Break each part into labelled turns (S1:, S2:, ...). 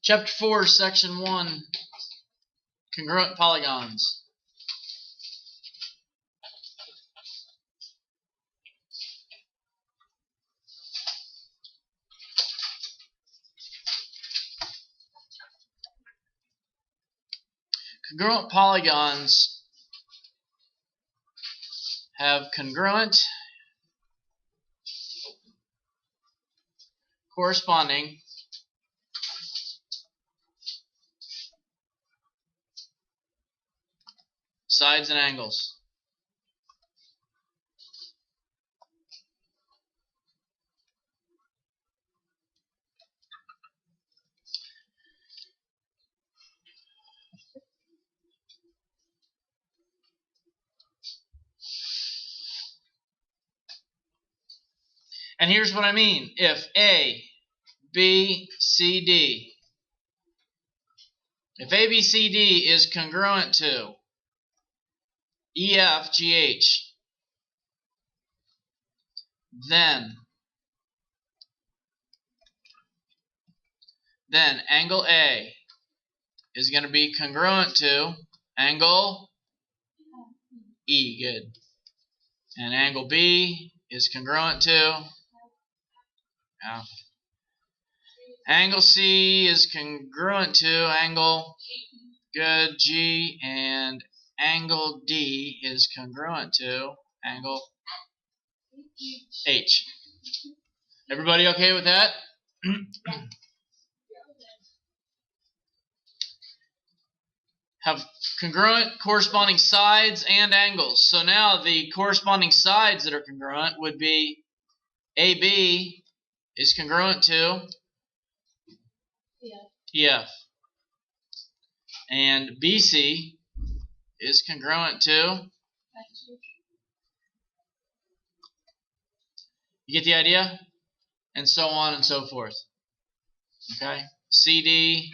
S1: Chapter 4, Section 1, Congruent Polygons. Congruent polygons have congruent, corresponding sides and angles. And here's what I mean. If A, B, C, D, if A, B, C, D is congruent to E, F, G, H, then angle A is going to be congruent to angle E. Good. And angle B is congruent to F. Angle C is congruent to angle good G, and angle D is congruent to angle H. Everybody okay with that? Have congruent corresponding sides and angles. So now the corresponding sides that are congruent would be AB is congruent to EF. And BC is congruent to, you get the idea? And so on and so forth. Okay? CD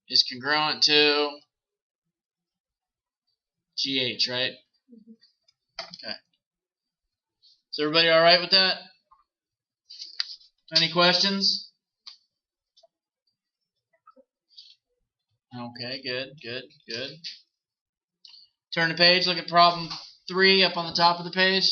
S1: is congruent to GH, right? Okay. Is everybody all right with that? Any questions? Okay, good. Turn the page, look at problem 3 up on the top of the page.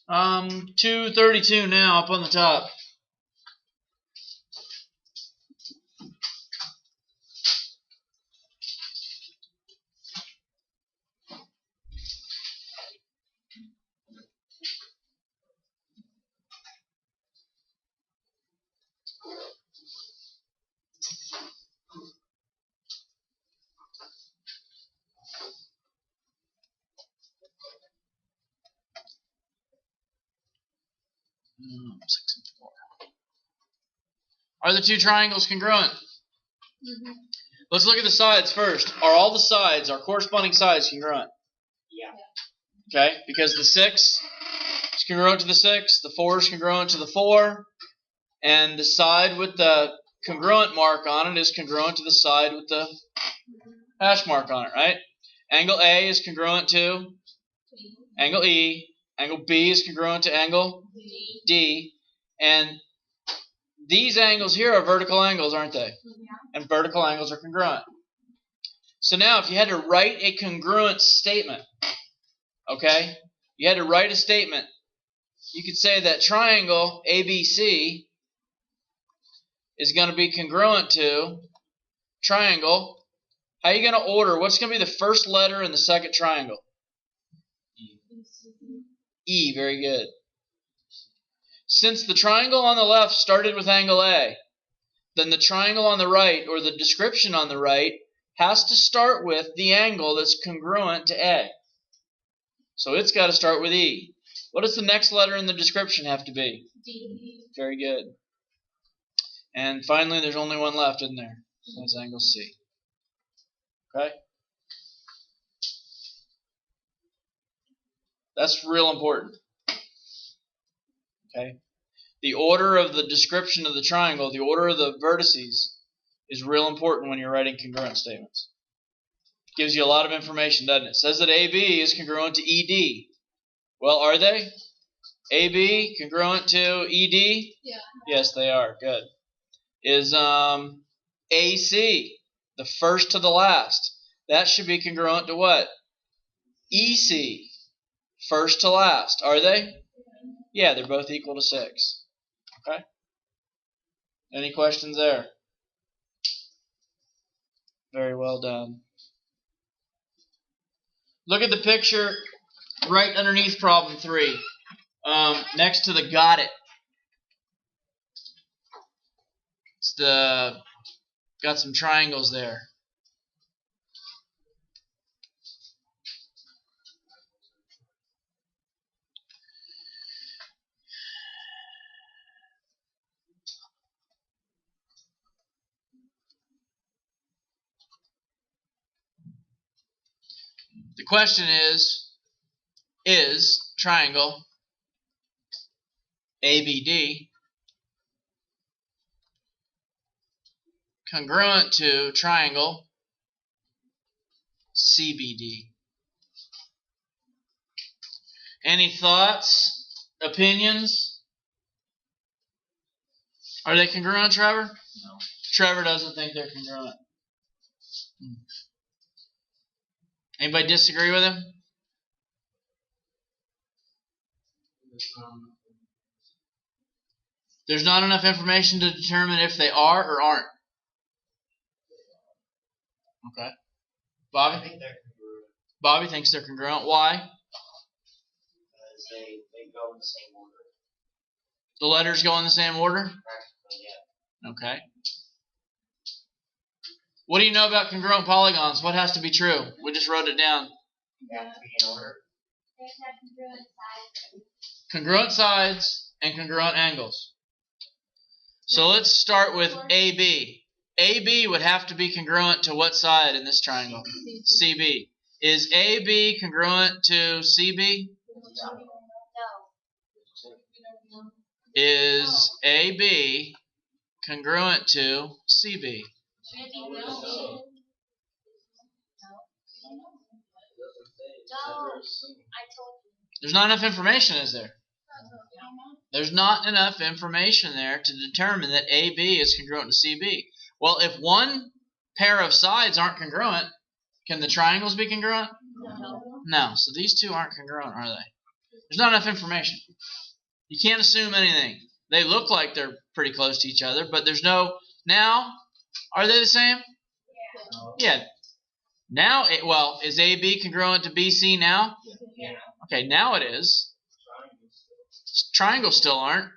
S1: Um, 232 now up on the top. Six and 4. Are the two triangles congruent? Let's look at the sides first. Are all the sides, our corresponding sides, congruent?
S2: Yeah.
S1: Okay, because the 6 is congruent to the 6, the 4 is congruent to the 4, and the side with the congruent mark on it is congruent to the side with the hash mark on it, right? Angle A is congruent to angle E. Angle B is congruent to angle D. And these angles here are vertical angles, aren't they? And vertical angles are congruent. So now if you had to write a congruent statement, okay? You had to write a statement. You could say that triangle ABC is going to be congruent to triangle. How are you going to order? What's going to be the first letter in the second triangle? E. Very good. Since the triangle on the left started with angle A, then the triangle on the right, or the description on the right, has to start with the angle that's congruent to A. So it's got to start with E. What does the next letter in the description have to be?
S2: D.
S1: Very good. And finally, there's only one left, isn't there? That's angle C. Okay? That's real important. Okay? The order of the description of the triangle, the order of the vertices, is real important when you're writing congruent statements. Gives you a lot of information, doesn't it? It says that AB is congruent to ED. Well, are they? AB congruent to ED?
S2: Yeah.
S1: Yes, they are. Good. Is AC, the first to the last. That should be congruent to what? EC, first to last. Are they? Yeah, they're both equal to 6. Okay? Any questions there? Very well done. Look at the picture right underneath problem 3. Next to the got it. It's got some triangles there. The question is triangle ABD congruent to triangle CBD? Any thoughts? Opinions? Are they congruent, Trevor?
S3: No.
S1: Trevor doesn't think they're congruent. Anybody disagree with him? There's not enough information to determine if they are or aren't. Okay.
S3: I
S1: Bobby?
S3: think they're congruent
S1: Bobby thinks they're congruent. Why?
S3: because they go in the same order.
S1: The letters go in the same order?
S3: Practically, yeah.
S1: Okay. What do you know about congruent polygons? What has to be true? We just wrote it down.
S3: They have to be in order.
S1: Congruent sides and congruent angles. So let's start with AB. AB would have to be congruent to what side in this triangle? CB. Is AB congruent to CB? Is AB congruent to CB? There's not enough information, is there? There's not enough information there to determine that AB is congruent to CB. Well, if one pair of sides aren't congruent, can the triangles be congruent? No. So these two aren't congruent, are they? There's not enough information. You can't assume anything. They look like they're pretty close to each other, but there's no... Now, are they the same? Yeah. Now, well, is AB congruent to BC now?
S3: Yeah.
S1: Okay, now it is. Triangles still aren't.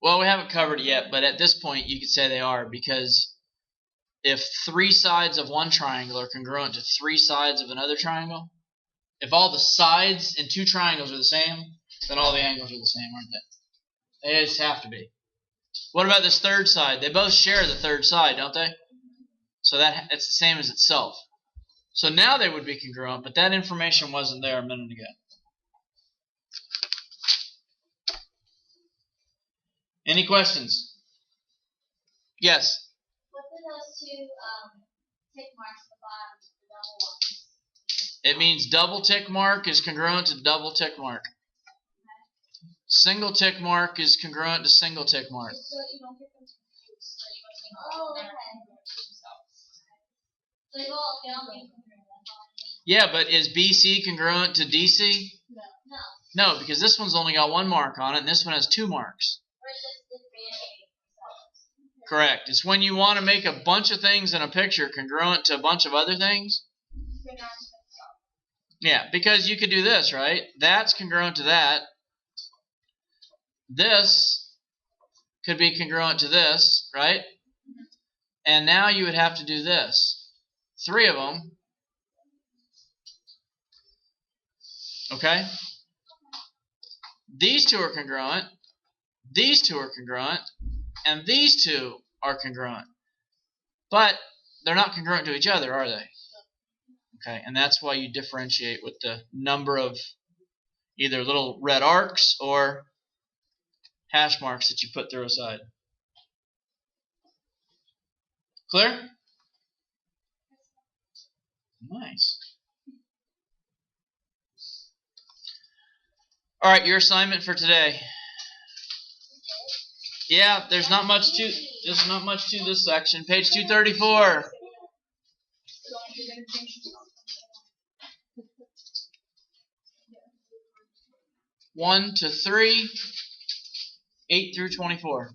S1: Well, we haven't covered it yet, but at this point you could say they are, because if 3 sides of one triangle are congruent to 3 sides of another triangle, if all the sides in 2 triangles are the same, then all the angles are the same, aren't they? They just have to be. What about this third side? They both share the third side, don't they? So it's the same as itself. So now they would be congruent, but that information wasn't there a minute ago. Any questions? Yes?
S2: What do those 2 tick marks at the bottom, the double ones?
S1: It means double tick mark is congruent to double tick mark. Single tick mark is congruent to single tick mark.
S2: So you don't get them confused. Oh, okay. So they all be congruent.
S1: Yeah, but is BC congruent to DC?
S2: No.
S1: No, because this one's only got 1 mark on it, and this one has 2 marks.
S2: Or it's just differentiating.
S1: Correct. It's when you want to make a bunch of things in a picture congruent to a bunch of other things. Yeah, because you could do this, right? That's congruent to that. This could be congruent to this, right? And now you would have to do this. 3 of them. Okay? These 2 are congruent. These 2 are congruent. And these 2 are congruent. But they're not congruent to each other, are they? Okay, and that's why you differentiate with the number of either little red arcs or hash marks that you put through a side. Clear? Nice. All right, your assignment for today. Yeah, there's not much to this section. Page 234. 1 to 3, 8 through 24.